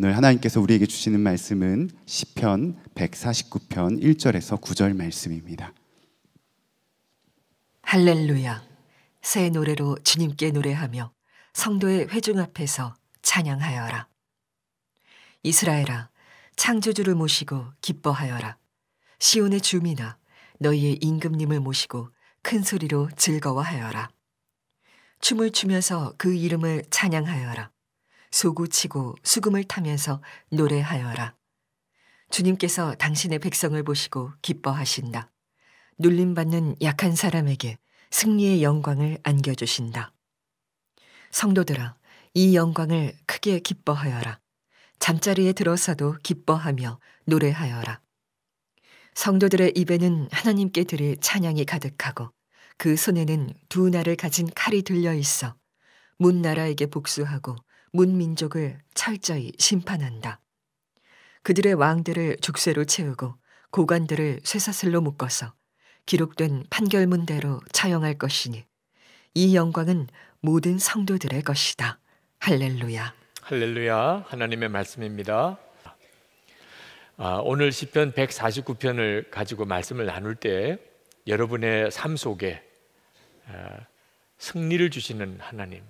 오늘 하나님께서 우리에게 주시는 말씀은 시편 149편 1절에서 9절 말씀입니다. 할렐루야. 새 노래로 주님께 노래하며 성도의 회중 앞에서 찬양하여라. 이스라엘아, 창조주를 모시고 기뻐하여라. 시온의 주민아, 너희의 임금님을 모시고 큰 소리로 즐거워하여라. 춤을 추면서 그 이름을 찬양하여라. 소구치고 수금을 타면서 노래하여라. 주님께서 당신의 백성을 보시고 기뻐하신다. 눌림받는 약한 사람에게 승리의 영광을 안겨주신다. 성도들아, 이 영광을 크게 기뻐하여라. 잠자리에 들어서도 기뻐하며 노래하여라. 성도들의 입에는 하나님께 드릴 찬양이 가득하고 그 손에는 두 날을 가진 칼이 들려 있어 문 나라에게 복수하고 문 민족을 철저히 심판한다. 그들의 왕들을 족쇄로 채우고 고관들을 쇠사슬로 묶어서 기록된 판결문대로 처형할 것이니 이 영광은 모든 성도들의 것이다. 할렐루야. 할렐루야. 하나님의 말씀입니다. 오늘 시편 149편을 가지고 말씀을 나눌 때 여러분의 삶 속에 승리를 주시는 하나님,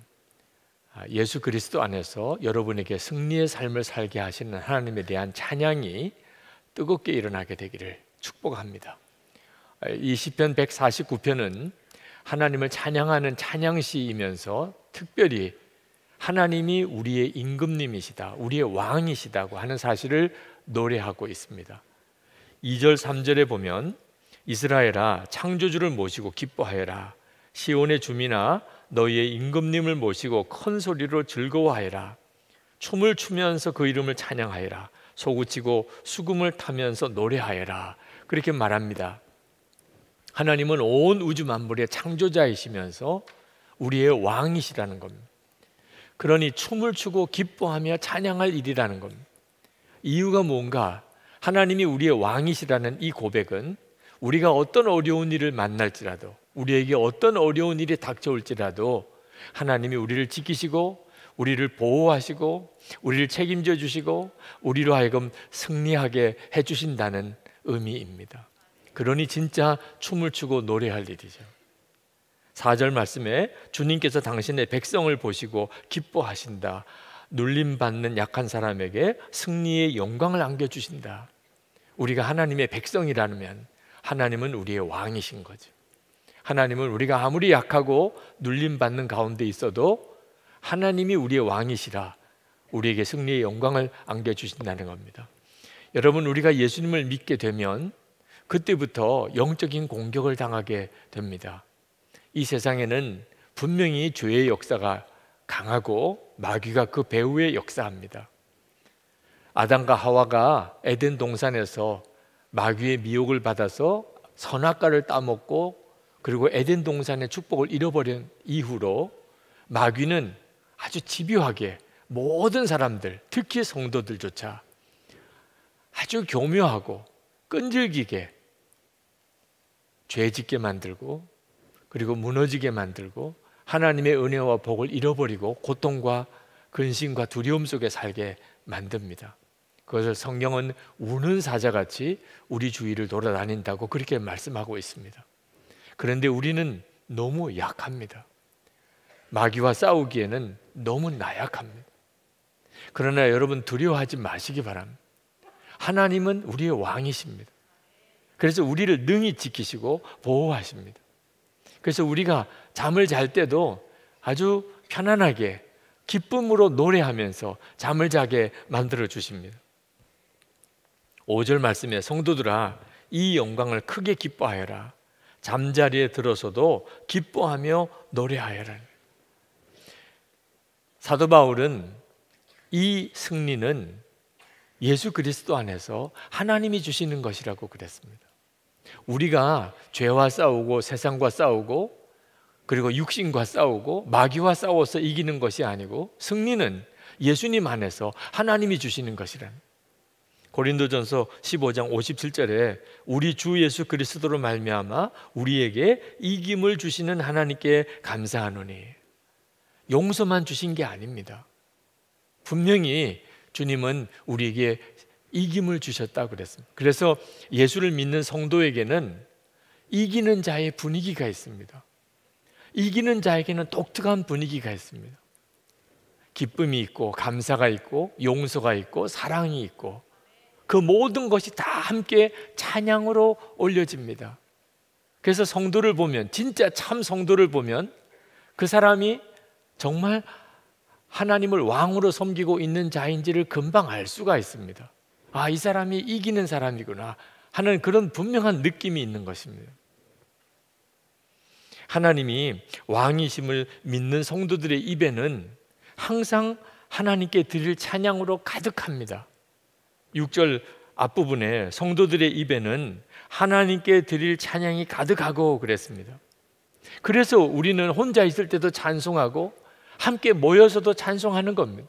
예수 그리스도 안에서 여러분에게 승리의 삶을 살게 하시는 하나님에 대한 찬양이 뜨겁게 일어나게 되기를 축복합니다. 이 시편 149편은 하나님을 찬양하는 찬양시이면서 특별히 하나님이 우리의 임금님이시다, 우리의 왕이시다고 하는 사실을 노래하고 있습니다. 2절 3절에 보면 이스라엘아, 창조주를 모시고 기뻐하여라. 시온의 주민아, 너희의 임금님을 모시고 큰 소리로 즐거워하여라. 춤을 추면서 그 이름을 찬양하여라. 소구치고 수금을 타면서 노래하여라. 그렇게 말합니다. 하나님은 온 우주 만물의 창조자이시면서 우리의 왕이시라는 겁니다. 그러니 춤을 추고 기뻐하며 찬양할 일이라는 겁니다. 이유가 뭔가, 하나님이 우리의 왕이시라는 이 고백은 우리가 어떤 어려운 일을 만날지라도, 우리에게 어떤 어려운 일이 닥쳐올지라도 하나님이 우리를 지키시고 우리를 보호하시고 우리를 책임져 주시고 우리로 하여금 승리하게 해주신다는 의미입니다. 그러니 진짜 춤을 추고 노래할 일이죠. 4절 말씀에 주님께서 당신의 백성을 보시고 기뻐하신다. 눌림받는 약한 사람에게 승리의 영광을 안겨주신다. 우리가 하나님의 백성이라면 하나님은 우리의 왕이신 거죠. 하나님은 우리가 아무리 약하고 눌림받는 가운데 있어도 하나님이 우리의 왕이시라 우리에게 승리의 영광을 안겨주신다는 겁니다. 여러분, 우리가 예수님을 믿게 되면 그때부터 영적인 공격을 당하게 됩니다. 이 세상에는 분명히 죄의 역사가 강하고 마귀가 그 배후에 역사합니다. 아담과 하와가 에덴 동산에서 마귀의 미혹을 받아서 선악과를 따먹고 그리고 에덴 동산의 축복을 잃어버린 이후로 마귀는 아주 집요하게 모든 사람들, 특히 성도들조차 아주 교묘하고 끈질기게 죄짓게 만들고 그리고 무너지게 만들고 하나님의 은혜와 복을 잃어버리고 고통과 근심과 두려움 속에 살게 만듭니다. 그것을 성경은 우는 사자같이 우리 주위를 돌아다닌다고 그렇게 말씀하고 있습니다. 그런데 우리는 너무 약합니다. 마귀와 싸우기에는 너무 나약합니다. 그러나 여러분, 두려워하지 마시기 바랍니다. 하나님은 우리의 왕이십니다. 그래서 우리를 능히 지키시고 보호하십니다. 그래서 우리가 잠을 잘 때도 아주 편안하게 기쁨으로 노래하면서 잠을 자게 만들어 주십니다. 5절 말씀에 성도들아, 이 영광을 크게 기뻐하여라. 잠자리에 들어서도 기뻐하며 노래하여라. 사도 바울은 이 승리는 예수 그리스도 안에서 하나님이 주시는 것이라고 그랬습니다. 우리가 죄와 싸우고 세상과 싸우고 그리고 육신과 싸우고 마귀와 싸워서 이기는 것이 아니고 승리는 예수님 안에서 하나님이 주시는 것이란. 고린도전서 15장 57절에 우리 주 예수 그리스도로 말미암아 우리에게 이김을 주시는 하나님께 감사하노니. 용서만 주신 게 아닙니다. 분명히 주님은 우리에게 이김을 주셨다고 그랬습니다. 그래서 예수를 믿는 성도에게는 이기는 자의 분위기가 있습니다. 이기는 자에게는 독특한 분위기가 있습니다. 기쁨이 있고 감사가 있고 용서가 있고 사랑이 있고 그 모든 것이 다 함께 찬양으로 올려집니다. 그래서 성도를 보면, 진짜 참 성도를 보면 그 사람이 정말 하나님을 왕으로 섬기고 있는 자인지를 금방 알 수가 있습니다. 아, 이 사람이 이기는 사람이구나 하는 그런 분명한 느낌이 있는 것입니다. 하나님이 왕이심을 믿는 성도들의 입에는 항상 하나님께 드릴 찬양으로 가득합니다. 6절 앞부분에 성도들의 입에는 하나님께 드릴 찬양이 가득하고 그랬습니다. 그래서 우리는 혼자 있을 때도 찬송하고 함께 모여서도 찬송하는 겁니다.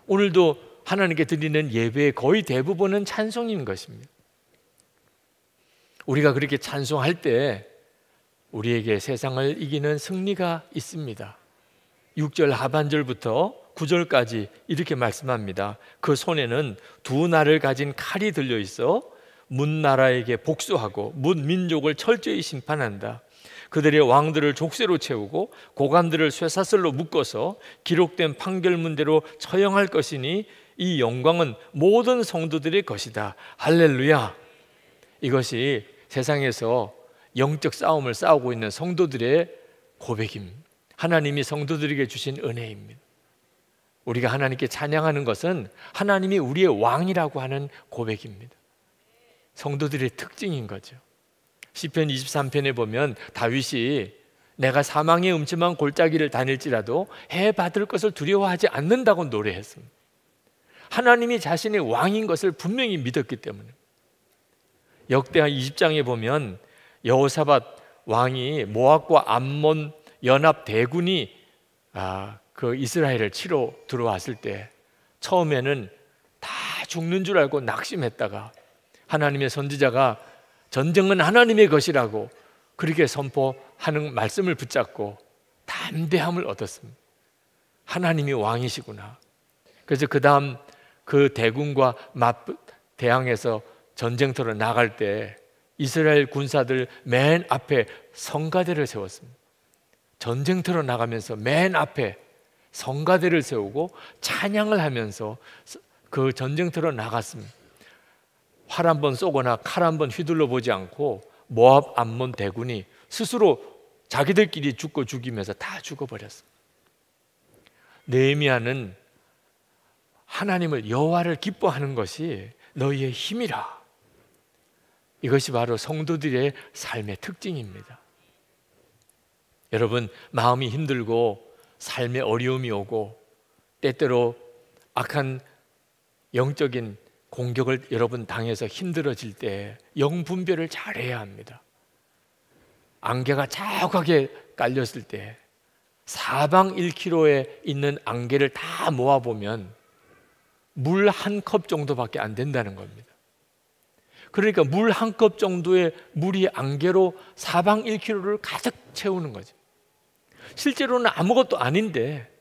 오늘도 하나님께 드리는 예배의 거의 대부분은 찬송인 것입니다. 우리가 그렇게 찬송할 때 우리에게 세상을 이기는 승리가 있습니다. 6절 하반절부터 9절까지 이렇게 말씀합니다. 그 손에는 두 날을 가진 칼이 들려 있어 문 나라에게 복수하고 문 민족을 철저히 심판한다. 그들의 왕들을 족쇄로 채우고 고관들을 쇠사슬로 묶어서 기록된 판결문대로 처형할 것이니 이 영광은 모든 성도들의 것이다. 할렐루야. 이것이 세상에서 영적 싸움을 싸우고 있는 성도들의 고백입니다. 하나님이 성도들에게 주신 은혜입니다. 우리가 하나님께 찬양하는 것은 하나님이 우리의 왕이라고 하는 고백입니다. 성도들의 특징인 거죠. 시편 23편에 보면 다윗이 내가 사망의 음침한 골짜기를 다닐지라도 해 받을 것을 두려워하지 않는다고 노래했습니다. 하나님이 자신의 왕인 것을 분명히 믿었기 때문에. 역대하 20장에 보면 여호사밧 왕이 모압과 암몬 연합 대군이 그 이스라엘을 치러 들어왔을 때 처음에는 다 죽는 줄 알고 낙심했다가 하나님의 선지자가 전쟁은 하나님의 것이라고 그렇게 선포하는 말씀을 붙잡고 담대함을 얻었습니다. 하나님이 왕이시구나. 그래서 그 다음 그 대군과 대항해서 전쟁터로 나갈 때 이스라엘 군사들 맨 앞에 성가대를 세웠습니다. 전쟁터로 나가면서 맨 앞에 성가대를 세우고 찬양을 하면서 그 전쟁터로 나갔습니다. 활 한 번 쏘거나 칼 한 번 휘둘러 보지 않고 모압 암몬 대군이 스스로 자기들끼리 죽고 죽이면서 다 죽어버렸습니다. 느헤미야는 하나님을 여호와를 기뻐하는 것이 너희의 힘이라. 이것이 바로 성도들의 삶의 특징입니다. 여러분, 마음이 힘들고 삶에 어려움이 오고 때때로 악한 영적인 공격을 여러분 당해서 힘들어질 때 영분별을 잘해야 합니다. 안개가 자욱하게 깔렸을 때 사방 1km에 있는 안개를 다 모아보면 물 한 컵 정도밖에 안 된다는 겁니다. 그러니까 물 한 컵 정도의 물이 안개로 사방 1km를 가득 채우는 거죠. 실제로는 아무것도 아닌데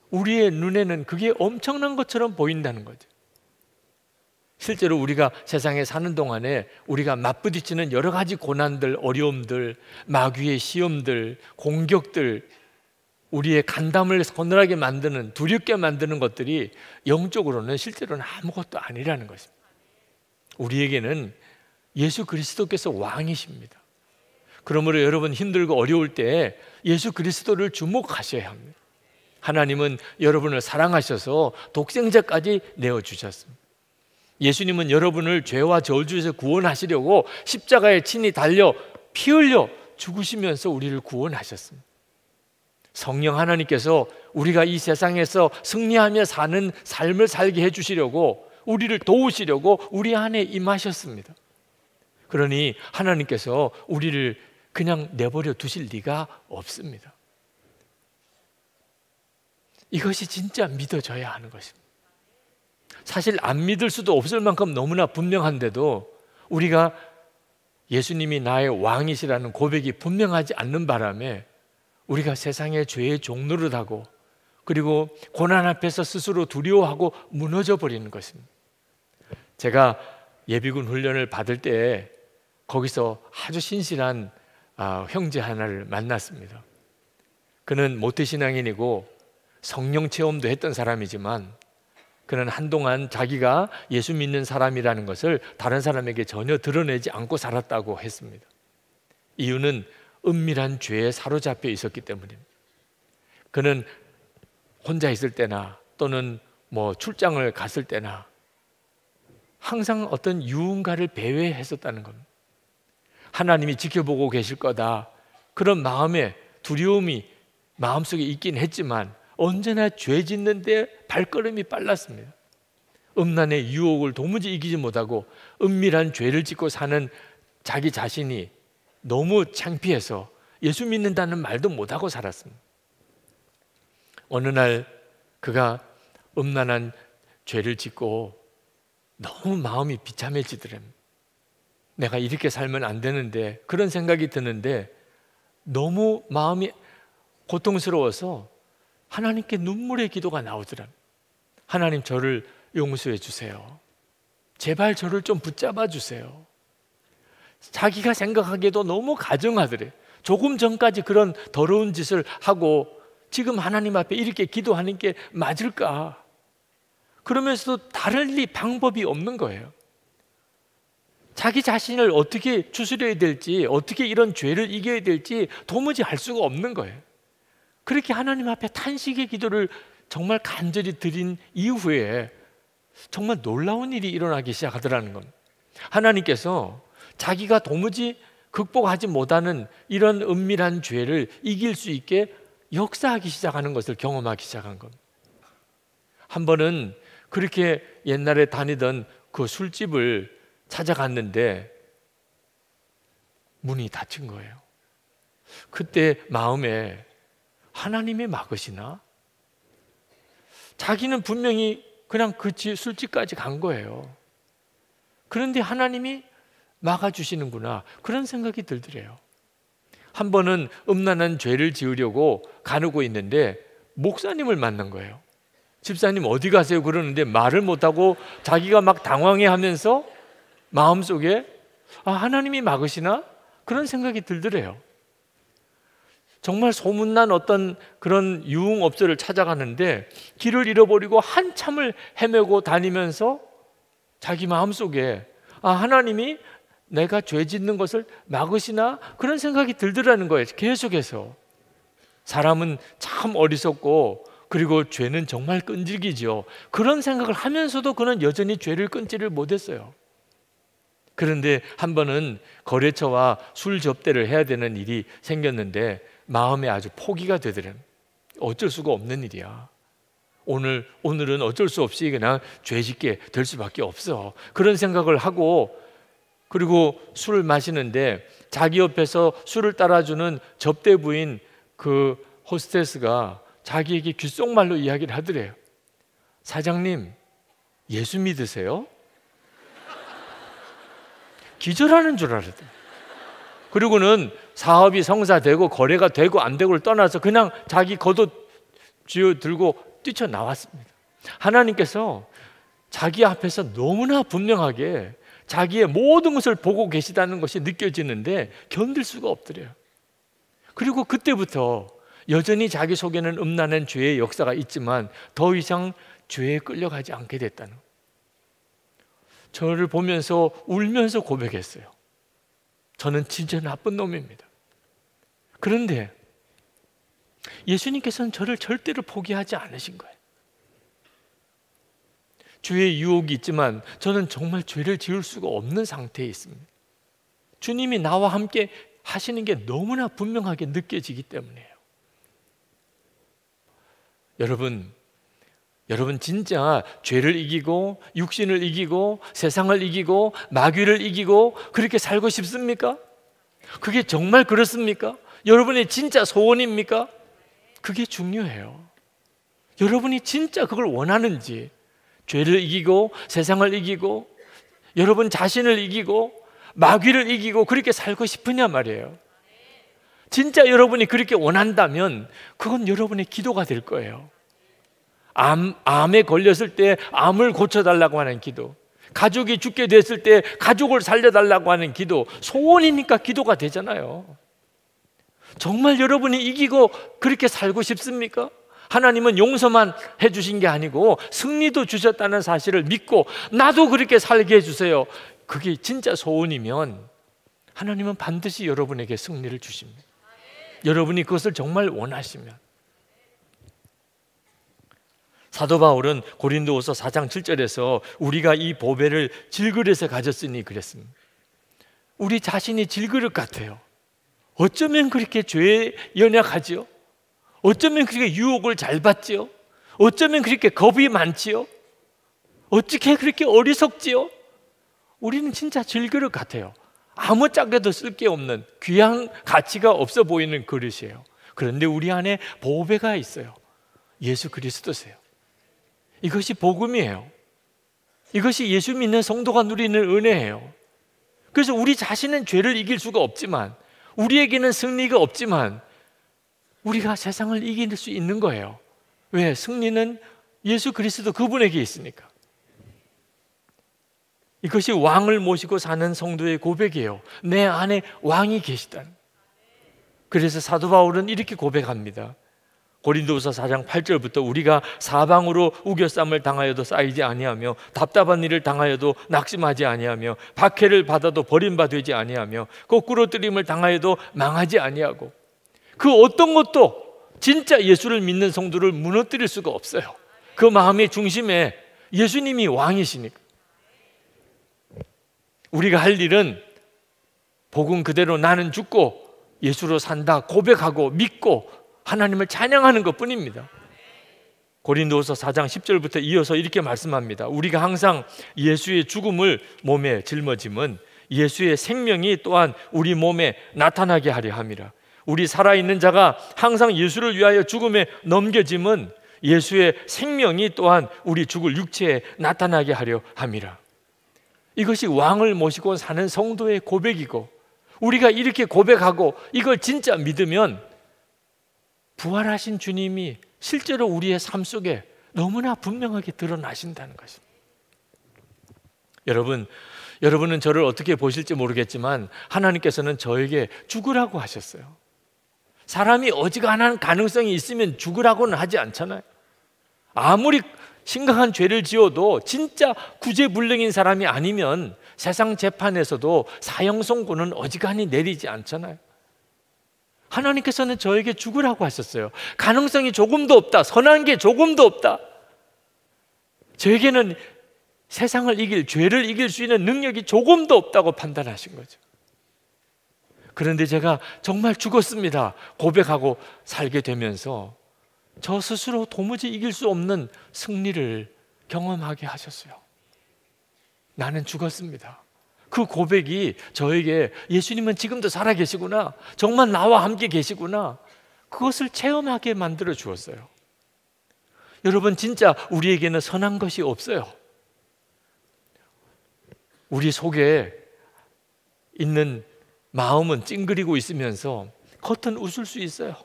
우리의 눈에는 그게 엄청난 것처럼 보인다는 거죠. 실제로 우리가 세상에 사는 동안에 우리가 맞부딪히는 여러 가지 고난들, 어려움들, 마귀의 시험들, 공격들, 우리의 간담을 서늘하게 만드는, 두렵게 만드는 것들이 영적으로는 실제로는 아무것도 아니라는 것입니다. 우리에게는 예수 그리스도께서 왕이십니다. 그러므로 여러분 힘들고 어려울 때 예수 그리스도를 주목하셔야 합니다. 하나님은 여러분을 사랑하셔서 독생자까지 내어주셨습니다. 예수님은 여러분을 죄와 저주에서 구원하시려고 십자가에 친히 달려 피 흘려 죽으시면서 우리를 구원하셨습니다. 성령 하나님께서 우리가 이 세상에서 승리하며 사는 삶을 살게 해주시려고 우리를 도우시려고 우리 안에 임하셨습니다. 그러니 하나님께서 우리를 그냥 내버려 두실 리가 없습니다. 이것이 진짜 믿어져야 하는 것입니다. 사실 안 믿을 수도 없을 만큼 너무나 분명한데도 우리가 예수님이 나의 왕이시라는 고백이 분명하지 않는 바람에 우리가 세상의 죄의 종노릇하고 그리고 고난 앞에서 스스로 두려워하고 무너져 버리는 것입니다. 제가 예비군 훈련을 받을 때 거기서 아주 신실한 형제 하나를 만났습니다. 그는 모태신앙인이고 성령 체험도 했던 사람이지만 그는 한동안 자기가 예수 믿는 사람이라는 것을 다른 사람에게 전혀 드러내지 않고 살았다고 했습니다. 이유는 은밀한 죄에 사로잡혀 있었기 때문입니다. 그는 혼자 있을 때나 또는 출장을 갔을 때나 항상 어떤 유흥가를 배회했었다는 겁니다. 하나님이 지켜보고 계실 거다, 그런 마음에 두려움이 마음속에 있긴 했지만 언제나 죄 짓는데 발걸음이 빨랐습니다. 음란의 유혹을 도무지 이기지 못하고 은밀한 죄를 짓고 사는 자기 자신이 너무 창피해서 예수 믿는다는 말도 못하고 살았습니다. 어느 날 그가 음란한 죄를 짓고 너무 마음이 비참해지더랍니다. 내가 이렇게 살면 안 되는데, 그런 생각이 드는데 너무 마음이 고통스러워서 하나님께 눈물의 기도가 나오더랍니다. 하나님, 저를 용서해 주세요. 제발 저를 좀 붙잡아 주세요. 자기가 생각하기에도 너무 가증하더래. 조금 전까지 그런 더러운 짓을 하고 지금 하나님 앞에 이렇게 기도하는 게 맞을까? 그러면서도 다른 방법이 없는 거예요. 자기 자신을 어떻게 추스려야 될지, 어떻게 이런 죄를 이겨야 될지 도무지 알 수가 없는 거예요. 그렇게 하나님 앞에 탄식의 기도를 정말 간절히 드린 이후에 정말 놀라운 일이 일어나기 시작하더라는 겁니다. 하나님께서 자기가 도무지 극복하지 못하는 이런 은밀한 죄를 이길 수 있게 역사하기 시작하는 것을 경험하기 시작한 겁니다. 한 번은 그렇게 옛날에 다니던 그 술집을 찾아갔는데 문이 닫힌 거예요. 그때 마음에 하나님이 막으시나? 자기는 분명히 그냥 그 술집까지 간 거예요. 그런데 하나님이 막아주시는구나, 그런 생각이 들더래요. 한 번은 음란한 죄를 지으려고 가누고 있는데 목사님을 만난 거예요. 집사님 어디 가세요? 그러는데 말을 못하고 자기가 막 당황해하면서 마음속에 하나님이 막으시나? 그런 생각이 들더래요. 정말 소문난 어떤 그런 유흥업소를 찾아가는데 길을 잃어버리고 한참을 헤매고 다니면서 자기 마음속에 하나님이 내가 죄 짓는 것을 막으시나? 그런 생각이 들더라는 거예요. 계속해서. 사람은 참 어리석고 그리고 죄는 정말 끈질기죠. 그런 생각을 하면서도 그는 여전히 죄를 끊지를 못했어요. 그런데 한 번은 거래처와 술 접대를 해야 되는 일이 생겼는데 마음에 아주 포기가 되더래요. 어쩔 수가 없는 일이야. 오늘은 어쩔 수 없이 그냥 죄 짓게 될 수밖에 없어. 그런 생각을 하고, 그리고 술을 마시는데 자기 옆에서 술을 따라주는 접대 부인 그 호스테스가 자기에게 귓속말로 이야기를 하더래요. 사장님, 예수 믿으세요? 기절하는 줄 알았대. 그리고는 사업이 성사되고 거래가 되고 안 되고를 떠나서 그냥 자기 겉옷 쥐어 들고 뛰쳐나왔습니다. 하나님께서 자기 앞에서 너무나 분명하게 자기의 모든 것을 보고 계시다는 것이 느껴지는데 견딜 수가 없더래요. 그리고 그때부터 여전히 자기 속에는 음란한 죄의 역사가 있지만 더 이상 죄에 끌려가지 않게 됐다는, 저를 보면서 울면서 고백했어요. 저는 진짜 나쁜 놈입니다. 그런데 예수님께서는 저를 절대로 포기하지 않으신 거예요. 죄의 유혹이 있지만 저는 정말 죄를 지을 수가 없는 상태에 있습니다. 주님이 나와 함께 하시는 게 너무나 분명하게 느껴지기 때문이에요. 여러분 진짜 죄를 이기고 육신을 이기고 세상을 이기고 마귀를 이기고 그렇게 살고 싶습니까? 그게 정말 그렇습니까? 여러분의 진짜 소원입니까? 그게 중요해요. 여러분이 진짜 그걸 원하는지, 죄를 이기고 세상을 이기고 여러분 자신을 이기고 마귀를 이기고 그렇게 살고 싶으냐 말이에요. 진짜 여러분이 그렇게 원한다면 그건 여러분의 기도가 될 거예요. 암에 걸렸을 때 암을 고쳐달라고 하는 기도, 가족이 죽게 됐을 때 가족을 살려달라고 하는 기도, 소원이니까 기도가 되잖아요. 정말 여러분이 이기고 그렇게 살고 싶습니까? 하나님은 용서만 해주신 게 아니고 승리도 주셨다는 사실을 믿고 나도 그렇게 살게 해주세요. 그게 진짜 소원이면 하나님은 반드시 여러분에게 승리를 주십니다. 여러분이 그것을 정말 원하시면. 사도 바울은 고린도후서 4장 7절에서 우리가 이 보배를 질그릇에 가졌으니 그랬습니다. 우리 자신이 질그릇 같아요. 어쩌면 그렇게 죄에 연약하지요? 어쩌면 그렇게 유혹을 잘 받지요? 어쩌면 그렇게 겁이 많지요? 어떻게 그렇게 어리석지요? 우리는 진짜 질그릇 같아요. 아무짝에도 쓸 게 없는 귀한 가치가 없어 보이는 그릇이에요. 그런데 우리 안에 보배가 있어요. 예수 그리스도세요. 이것이 복음이에요. 이것이 예수 믿는 성도가 누리는 은혜예요. 그래서 우리 자신은 죄를 이길 수가 없지만, 우리에게는 승리가 없지만 우리가 세상을 이길 수 있는 거예요. 왜? 승리는 예수 그리스도 그분에게 있으니까. 이것이 왕을 모시고 사는 성도의 고백이에요. 내 안에 왕이 계시다는. 그래서 사도 바울은 이렇게 고백합니다. 고린도후서 4장 8절부터 우리가 사방으로 우겨쌈을 당하여도 쌓이지 아니하며 답답한 일을 당하여도 낙심하지 아니하며 박해를 받아도 버림바 되지 아니하며 거꾸로 뜨림을 당하여도 망하지 아니하고, 그 어떤 것도 진짜 예수를 믿는 성도를 무너뜨릴 수가 없어요. 그 마음의 중심에 예수님이 왕이시니까. 우리가 할 일은 복음 그대로 나는 죽고 예수로 산다 고백하고 믿고 하나님을 찬양하는 것뿐입니다. 고린도후서 4장 10절부터 이어서 이렇게 말씀합니다. 우리가 항상 예수의 죽음을 몸에 짊어짐은 예수의 생명이 또한 우리 몸에 나타나게 하려 함이라. 우리 살아있는 자가 항상 예수를 위하여 죽음에 넘겨짐은 예수의 생명이 또한 우리 죽을 육체에 나타나게 하려 함이라. 이것이 왕을 모시고 사는 성도의 고백이고, 우리가 이렇게 고백하고 이걸 진짜 믿으면 부활하신 주님이 실제로 우리의 삶 속에 너무나 분명하게 드러나신다는 것입니다. 여러분은 저를 어떻게 보실지 모르겠지만 하나님께서는 저에게 죽으라고 하셨어요. 사람이 어지간한 가능성이 있으면 죽으라고는 하지 않잖아요. 아무리 심각한 죄를 지어도 진짜 구제불능인 사람이 아니면 세상 재판에서도 사형 선고는 어지간히 내리지 않잖아요. 하나님께서는 저에게 죽으라고 하셨어요. 가능성이 조금도 없다, 선한 게 조금도 없다, 저에게는 세상을 이길, 죄를 이길 수 있는 능력이 조금도 없다고 판단하신 거죠. 그런데 제가 정말 죽었습니다 고백하고 살게 되면서 저 스스로 도무지 이길 수 없는 승리를 경험하게 하셨어요. 나는 죽었습니다. 그 고백이 저에게 예수님은 지금도 살아계시구나, 정말 나와 함께 계시구나, 그것을 체험하게 만들어 주었어요. 여러분, 진짜 우리에게는 선한 것이 없어요. 우리 속에 있는 마음은 찡그리고 있으면서 겉은 웃을 수 있어요.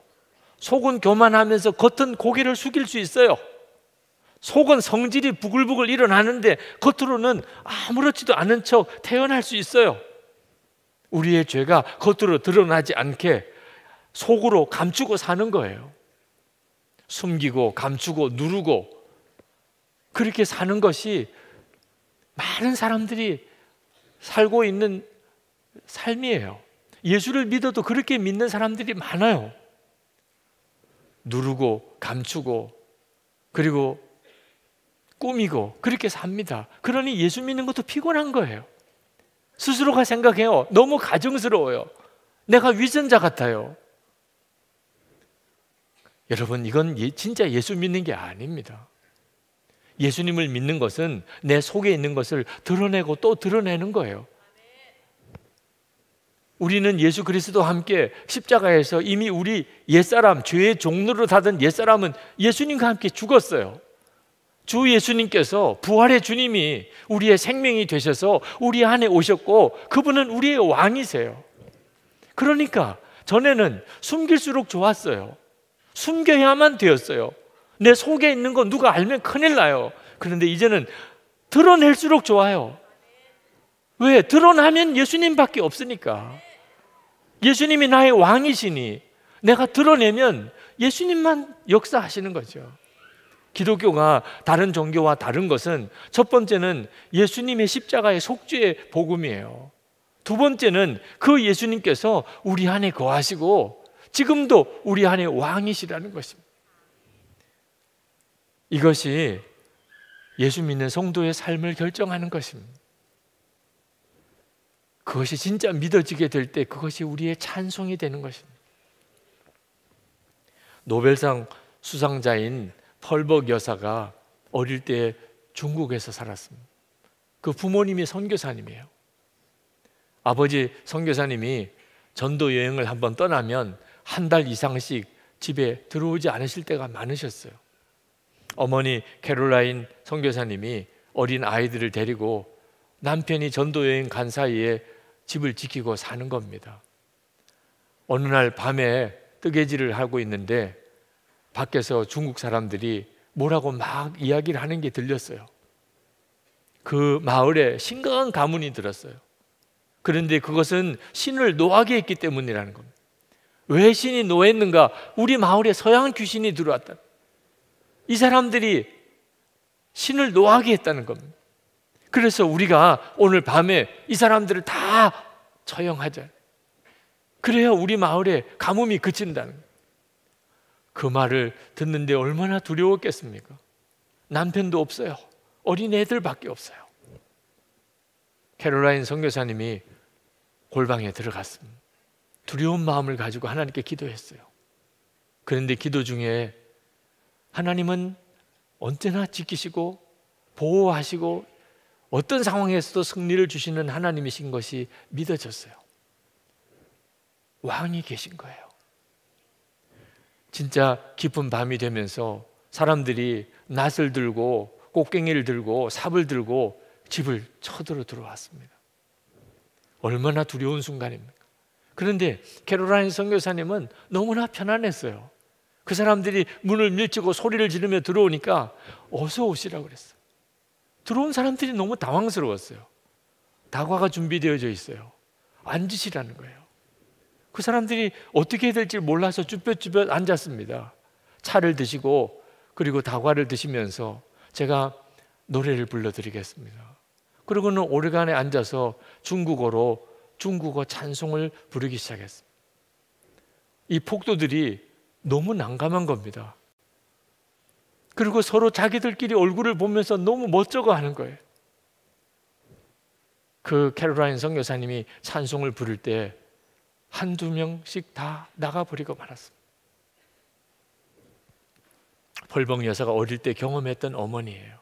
속은 교만하면서 겉은 고개를 숙일 수 있어요. 속은 성질이 부글부글 일어나는데 겉으로는 아무렇지도 않은 척 태어날 수 있어요. 우리의 죄가 겉으로 드러나지 않게 속으로 감추고 사는 거예요. 숨기고 감추고 누르고 그렇게 사는 것이 많은 사람들이 살고 있는 삶이에요. 예수를 믿어도 그렇게 믿는 사람들이 많아요. 누르고 감추고 그리고 꾸미고 그렇게 삽니다. 그러니 예수 믿는 것도 피곤한 거예요. 스스로가 생각해요. 너무 가증스러워요. 내가 위선자 같아요. 여러분, 이건 진짜 예수 믿는 게 아닙니다. 예수님을 믿는 것은 내 속에 있는 것을 드러내고 또 드러내는 거예요. 우리는 예수 그리스도와 함께 십자가에서 이미 우리 옛사람, 죄의 종로로 닫은 옛사람은 예수님과 함께 죽었어요. 주 예수님께서, 부활의 주님이 우리의 생명이 되셔서 우리 안에 오셨고 그분은 우리의 왕이세요. 그러니까 전에는 숨길수록 좋았어요. 숨겨야만 되었어요. 내 속에 있는 거 누가 알면 큰일 나요. 그런데 이제는 드러낼수록 좋아요. 왜? 드러나면 예수님밖에 없으니까. 예수님이 나의 왕이시니 내가 드러내면 예수님만 역사하시는 거죠. 기독교가 다른 종교와 다른 것은 첫 번째는 예수님의 십자가의 속죄의 복음이에요. 두 번째는 그 예수님께서 우리 안에 거하시고 지금도 우리 안에 왕이시라는 것입니다. 이것이 예수 믿는 성도의 삶을 결정하는 것입니다. 그것이 진짜 믿어지게 될 때 그것이 우리의 찬송이 되는 것입니다. 노벨상 수상자인 펄벅 여사가 어릴 때 중국에서 살았습니다. 그 부모님이 선교사님이에요. 아버지 선교사님이 전도 여행을 한번 떠나면 한 달 이상씩 집에 들어오지 않으실 때가 많으셨어요. 어머니 캐롤라인 선교사님이 어린 아이들을 데리고 남편이 전도 여행 간 사이에 집을 지키고 사는 겁니다. 어느 날 밤에 뜨개질을 하고 있는데 밖에서 중국 사람들이 뭐라고 막 이야기를 하는 게 들렸어요. 그 마을에 심각한 가문이 들었어요. 그런데 그것은 신을 노하게 했기 때문이라는 겁니다. 왜 신이 노했는가? 우리 마을에 서양 귀신이 들어왔다. 이 사람들이 신을 노하게 했다는 겁니다. 그래서 우리가 오늘 밤에 이 사람들을 다 처형하자. 그래야 우리 마을에 가뭄이 그친다는 거예요. 그 말을 듣는데 얼마나 두려웠겠습니까? 남편도 없어요. 어린 애들밖에 없어요. 캐롤라인 선교사님이 골방에 들어갔습니다. 두려운 마음을 가지고 하나님께 기도했어요. 그런데 기도 중에 하나님은 언제나 지키시고 보호하시고 어떤 상황에서도 승리를 주시는 하나님이신 것이 믿어졌어요. 왕이 계신 거예요. 진짜 깊은 밤이 되면서 사람들이 낫을 들고 꽃갱이를 들고 삽을 들고 집을 쳐들어 들어왔습니다. 얼마나 두려운 순간입니까? 그런데 캐롤라인 선교사님은 너무나 편안했어요. 그 사람들이 문을 밀치고 소리를 지르며 들어오니까 어서 오시라고 그랬어요. 들어온 사람들이 너무 당황스러웠어요. 다과가 준비되어져 있어요. 앉으시라는 거예요. 그 사람들이 어떻게 해야 될지 몰라서 쭈뼛쭈뼛 앉았습니다. 차를 드시고 그리고 다과를 드시면서 제가 노래를 불러드리겠습니다. 그러고는 오르간에 앉아서 중국어로 중국어 찬송을 부르기 시작했습니다. 이 폭도들이 너무 난감한 겁니다. 그리고 서로 자기들끼리 얼굴을 보면서 너무 멋쩍어 하는 거예요. 그 캐롤라인 선교사님이 찬송을 부를 때 한두 명씩 다 나가버리고 말았습니다. 펄벅 여사가 어릴 때 경험했던 어머니예요.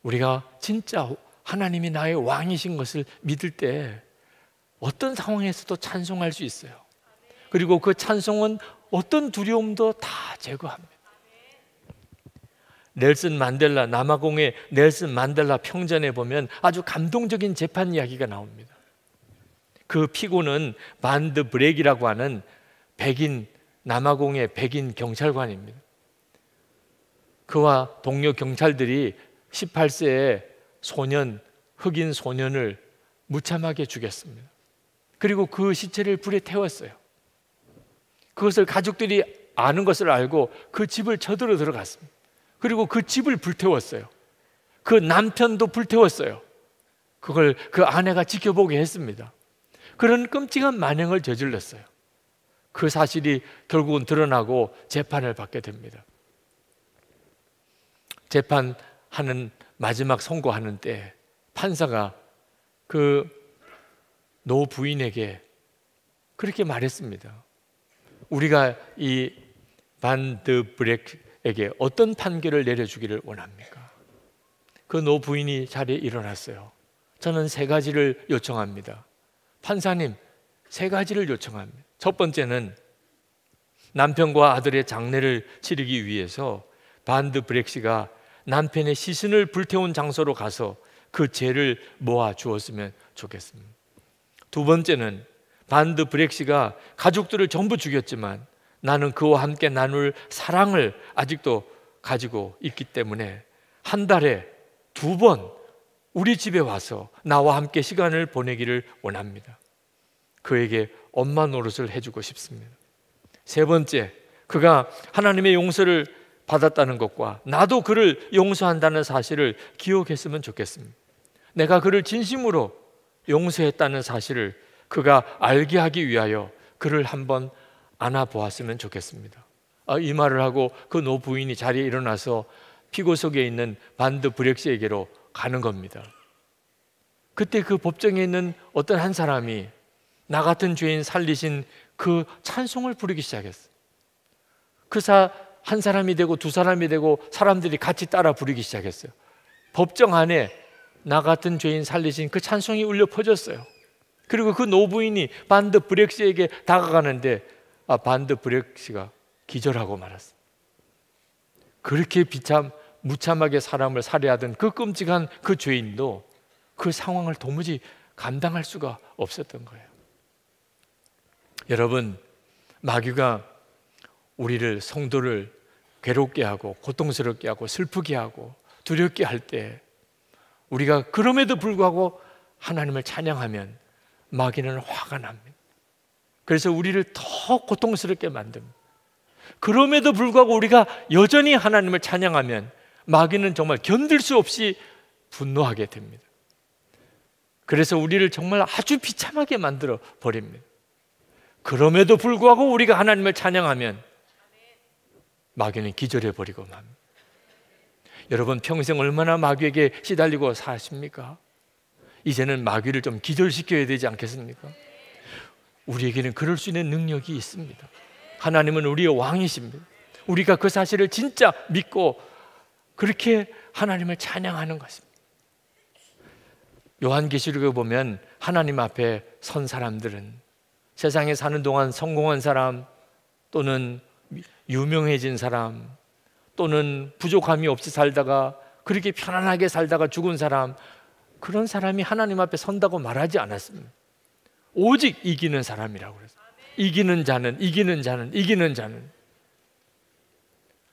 우리가 진짜 하나님이 나의 왕이신 것을 믿을 때 어떤 상황에서도 찬송할 수 있어요. 그리고 그 찬송은 어떤 두려움도 다 제거합니다. 넬슨 만델라, 남아공의 넬슨 만델라 평전에 보면 아주 감동적인 재판 이야기가 나옵니다. 그 피고는 반드 브렉이라고 하는 백인, 남아공의 백인 경찰관입니다. 그와 동료 경찰들이 18세의 소년, 흑인 소년을 무참하게 죽였습니다. 그리고 그 시체를 불에 태웠어요. 그것을 가족들이 아는 것을 알고 그 집을 쳐들어 들어갔습니다. 그리고 그 집을 불태웠어요. 그 남편도 불태웠어요. 그걸 그 아내가 지켜보게 했습니다. 그런 끔찍한 만행을 저질렀어요. 그 사실이 결국은 드러나고 재판을 받게 됩니다. 재판하는 마지막 선고하는 때 판사가 그 노 부인에게 그렇게 말했습니다. 우리가 이 반드 브렉에게 어떤 판결을 내려주기를 원합니까? 그 노 부인이 자리에 일어났어요. 저는 세 가지를 요청합니다. 판사님, 세 가지를 요청합니다. 첫 번째는 남편과 아들의 장례를 치르기 위해서 반드 브렉 씨가 남편의 시신을 불태운 장소로 가서 그 죄를 모아 주었으면 좋겠습니다. 두 번째는 반드 브렉 씨가 가족들을 전부 죽였지만 나는 그와 함께 나눌 사랑을 아직도 가지고 있기 때문에 한 달에 2번 우리 집에 와서 나와 함께 시간을 보내기를 원합니다. 그에게 엄마 노릇을 해주고 싶습니다. 3번째, 그가 하나님의 용서를 받았다는 것과 나도 그를 용서한다는 사실을 기억했으면 좋겠습니다. 내가 그를 진심으로 용서했다는 사실을 그가 알게 하기 위하여 그를 한번 안아보았으면 좋겠습니다. 이 말을 하고 그 노부인이 자리에 일어나서 피고 속에 있는 반드 브렉 씨에게로 가는 겁니다. 그때 그 법정에 있는 어떤 한 사람이 나 같은 죄인 살리신 그 찬송을 부르기 시작했어요. 그 한 사람이 되고 2사람이 되고 사람들이 같이 따라 부르기 시작했어요. 법정 안에 나 같은 죄인 살리신 그 찬송이 울려 퍼졌어요. 그리고 그 노부인이 반드 브렉 씨에게 다가가는데 반드 브렉 씨가 기절하고 말았어요. 그렇게 무참하게 사람을 살해하던 그 끔찍한 그 죄인도 그 상황을 도무지 감당할 수가 없었던 거예요. 여러분, 마귀가 우리를, 성도를 괴롭게 하고 고통스럽게 하고 슬프게 하고 두렵게 할 때 우리가 그럼에도 불구하고 하나님을 찬양하면 마귀는 화가 납니다. 그래서 우리를 더 고통스럽게 만듭니다. 그럼에도 불구하고 우리가 여전히 하나님을 찬양하면 마귀는 정말 견딜 수 없이 분노하게 됩니다. 그래서 우리를 정말 아주 비참하게 만들어 버립니다. 그럼에도 불구하고 우리가 하나님을 찬양하면 마귀는 기절해 버리고 맙니다. 여러분, 평생 얼마나 마귀에게 시달리고 사십니까? 이제는 마귀를 좀 기절시켜야 되지 않겠습니까? 우리에게는 그럴 수 있는 능력이 있습니다. 하나님은 우리의 왕이십니다. 우리가 그 사실을 진짜 믿고 그렇게 하나님을 찬양하는 것입니다. 요한계시록에 보면 하나님 앞에 선 사람들은 세상에 사는 동안 성공한 사람, 또는 유명해진 사람, 또는 부족함이 없이 살다가 그렇게 편안하게 살다가 죽은 사람, 그런 사람이 하나님 앞에 선다고 말하지 않았습니다. 오직 이기는 사람이라고 그랬어요. 이기는 자는, 이기는 자는, 이기는 자는.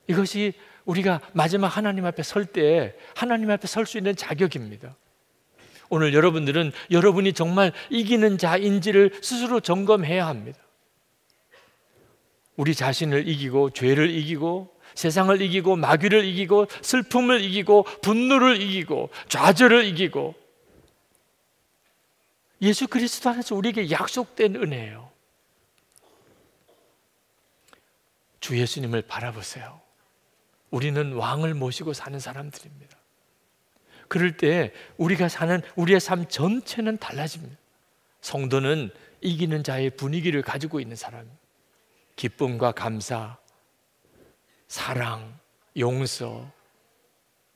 이것이 우리가 마지막 하나님 앞에 설 때 하나님 앞에 설 수 있는 자격입니다. 오늘 여러분들은 여러분이 정말 이기는 자인지를 스스로 점검해야 합니다. 우리 자신을 이기고, 죄를 이기고, 세상을 이기고, 마귀를 이기고, 슬픔을 이기고, 분노를 이기고, 좌절을 이기고, 예수 그리스도 안에서 우리에게 약속된 은혜예요. 주 예수님을 바라보세요. 우리는 왕을 모시고 사는 사람들입니다. 그럴 때 우리가 사는 우리의 삶 전체는 달라집니다. 성도는 이기는 자의 분위기를 가지고 있는 사람입니다. 기쁨과 감사, 사랑, 용서,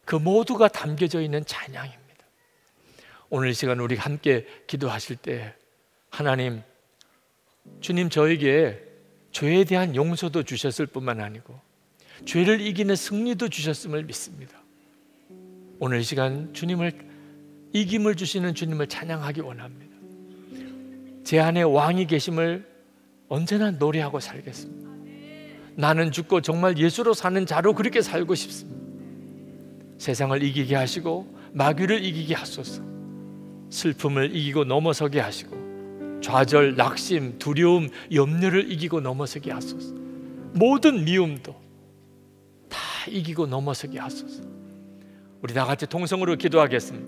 그 모두가 담겨져 있는 찬양입니다. 오늘 이 시간 우리 함께 기도하실 때 하나님, 주님 저에게 죄에 대한 용서도 주셨을 뿐만 아니고 죄를 이기는 승리도 주셨음을 믿습니다. 오늘 이 시간 주님을, 이김을 주시는 주님을 찬양하기 원합니다. 제 안에 왕이 계심을 언제나 노래하고 살겠습니다. 나는 죽고 정말 예수로 사는 자로 그렇게 살고 싶습니다. 세상을 이기게 하시고 마귀를 이기게 하소서. 슬픔을 이기고 넘어서게 하시고 좌절, 낙심, 두려움, 염려를 이기고 넘어서게 하소서. 모든 미움도 다 이기고 넘어서게 하소서. 우리 다 같이 통성으로 기도하겠습니다.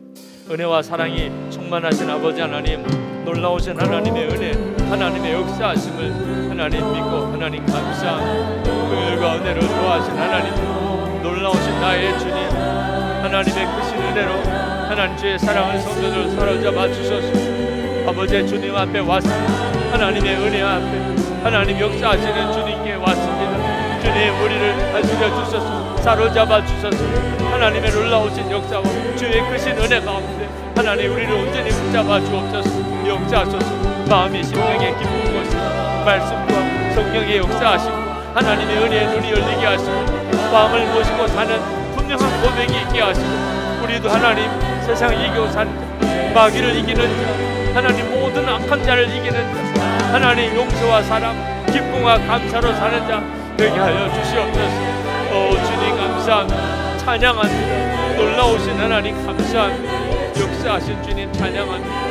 은혜와 사랑이 충만하신 아버지 하나님, 놀라우신 하나님의 은혜, 하나님의 역사하심을 하나님 믿고 하나님 감사합니다. 긍휼과 은혜로 도와하신 하나님, 놀라우신 나의 주님, 하나님의 크신 은혜로 하나님 주의 사랑을 성도들 사로잡아 주소서. 아버지의 주님 앞에 왔습니다. 하나님의 은혜 앞에 하나님 역사하시는 주님께 왔습니다. 주님 우리를 다스려 주소서. 사로잡아 주소서. 하나님의 놀라우신 역사와 주의 크신 은혜 가운데 하나님 우리를 온전히 붙잡아 주옵소서. 역사하소서. 마음이 심령에 기쁜 곳에 말씀과 성령의 역사하시고 하나님의 은혜에 눈이 열리게 하시고 마음을 모시고 사는 분명한 고백이 있게 하시고 우리도 하나님 세상을 이기고 사는 자, 마귀를 이기는 자, 하나님 모든 악한 자를 이기는 자, 하나님 용서와 사랑, 기쁨과 감사로 사는 자 되게 하여 주시옵소서. 주님 감사합니다. 찬양합니다. 놀라우신 하나님 감사합니다. 역사하신 주님 찬양합니다.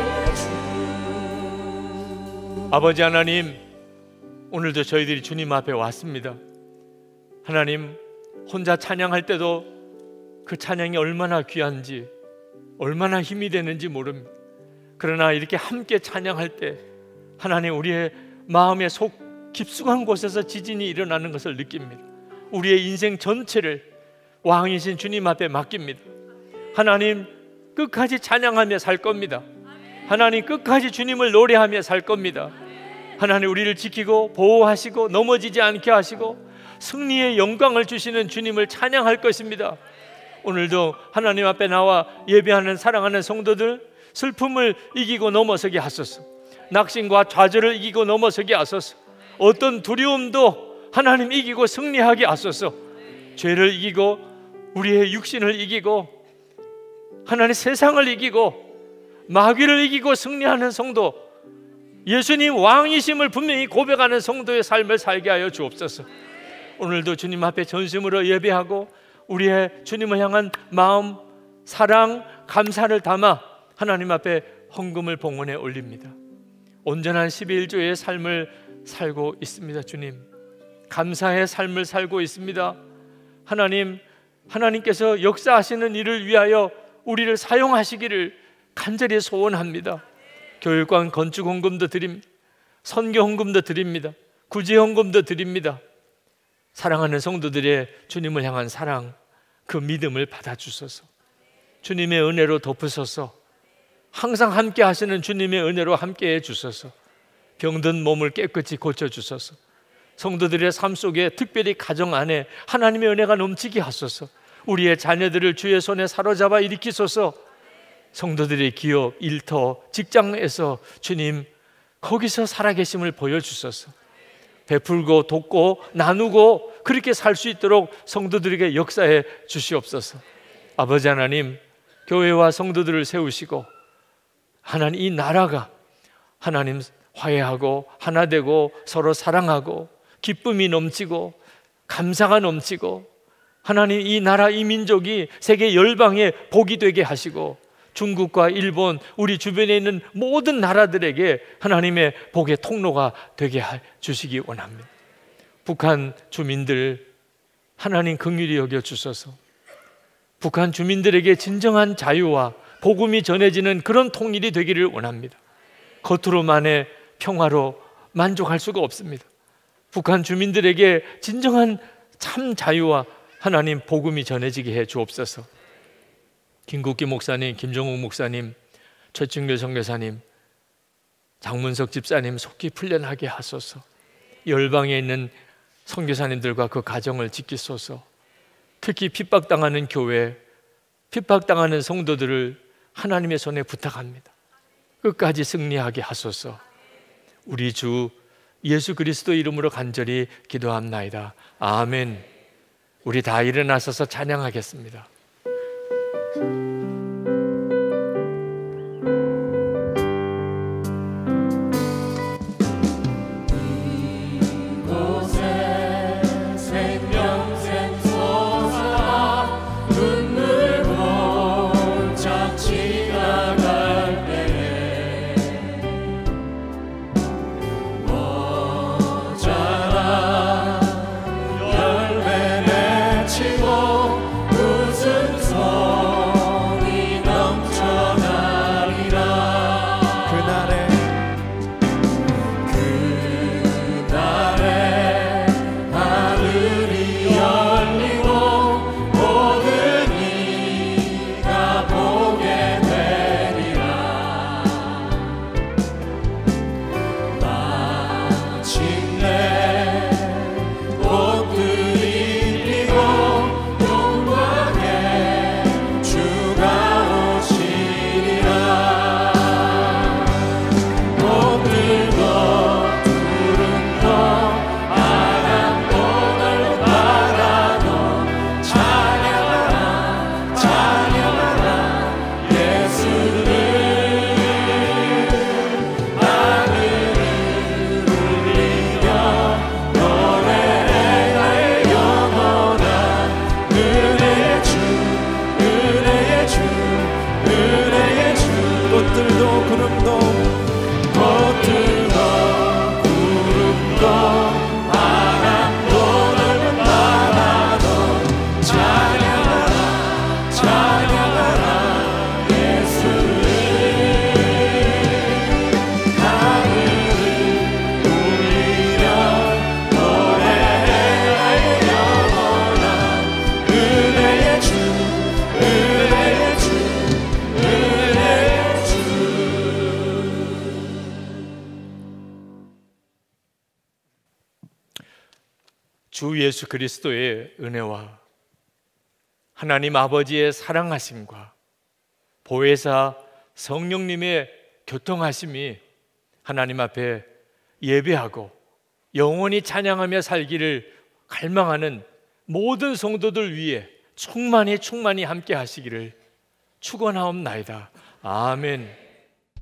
아버지 하나님, 오늘도 저희들이 주님 앞에 왔습니다. 하나님, 혼자 찬양할 때도 그 찬양이 얼마나 귀한지, 얼마나 힘이 되는지 모릅니다. 그러나 이렇게 함께 찬양할 때 하나님, 우리의 마음의 속 깊숙한 곳에서 지진이 일어나는 것을 느낍니다. 우리의 인생 전체를 왕이신 주님 앞에 맡깁니다. 하나님, 끝까지 찬양하며 살 겁니다. 하나님, 끝까지 주님을 노래하며 살 겁니다. 하나님, 우리를 지키고 보호하시고 넘어지지 않게 하시고 승리의 영광을 주시는 주님을 찬양할 것입니다. 오늘도 하나님 앞에 나와 예배하는 사랑하는 성도들, 슬픔을 이기고 넘어서게 하소서. 낙심과 좌절을 이기고 넘어서게 하소서. 어떤 두려움도 하나님 이기고 승리하게 하소서. 죄를 이기고 우리의 육신을 이기고 하나님 세상을 이기고 마귀를 이기고 승리하는 성도, 예수님 왕이심을 분명히 고백하는 성도의 삶을 살게 하여 주옵소서. 오늘도 주님 앞에 전심으로 예배하고 우리의 주님을 향한 마음, 사랑, 감사를 담아 하나님 앞에 헌금을 봉헌에 올립니다. 온전한 11조의 삶을 살고 있습니다. 주님, 감사의 삶을 살고 있습니다. 하나님, 하나님께서 역사하시는 일을 위하여 우리를 사용하시기를 간절히 소원합니다. 교육관 건축 헌금도 드립니다. 선교 헌금도 드립니다. 구제 헌금도 드립니다. 사랑하는 성도들의 주님을 향한 사랑, 그 믿음을 받아주소서. 주님의 은혜로 덮으소서. 항상 함께 하시는 주님의 은혜로 함께 해주소서. 병든 몸을 깨끗이 고쳐주소서. 성도들의 삶 속에, 특별히 가정 안에 하나님의 은혜가 넘치게 하소서. 우리의 자녀들을 주의 손에 사로잡아 일으키소서. 성도들의 기업, 일터, 직장에서 주님 거기서 살아계심을 보여주소서. 베풀고 돕고 나누고 그렇게 살 수 있도록 성도들에게 역사해 주시옵소서. 아버지 하나님, 교회와 성도들을 세우시고 하나님, 이 나라가 하나님 화해하고 하나 되고 서로 사랑하고 기쁨이 넘치고 감사가 넘치고 하나님, 이 나라, 이 민족이 세계 열방에 복이 되게 하시고 중국과 일본, 우리 주변에 있는 모든 나라들에게 하나님의 복의 통로가 되게 주시기 원합니다. 북한 주민들 하나님 긍휼히 여겨 주소서. 북한 주민들에게 진정한 자유와 복음이 전해지는 그런 통일이 되기를 원합니다. 겉으로만의 평화로 만족할 수가 없습니다. 북한 주민들에게 진정한 참 자유와 하나님 복음이 전해지게 해 주옵소서. 김국기 목사님, 김종욱 목사님, 최충길 선교사님, 장문석 집사님 속히 풀려나게 하소서. 열방에 있는 선교사님들과 그 가정을 지키소서. 특히 핍박당하는 교회, 핍박당하는 성도들을 하나님의 손에 부탁합니다. 끝까지 승리하게 하소서. 우리 주 예수 그리스도 이름으로 간절히 기도합나이다. 아멘. 우리 다 일어나서서 찬양하겠습니다. 하늘이 열리고 모든 이가 보게 주 예수 그리스도의 은혜와 하나님 아버지의 사랑하심과 보혜사 성령님의 교통하심이 하나님 앞에 예배하고 영원히 찬양하며 살기를 갈망하는 모든 성도들 위해 충만히 함께 하시기를 축원하옵나이다. 아멘.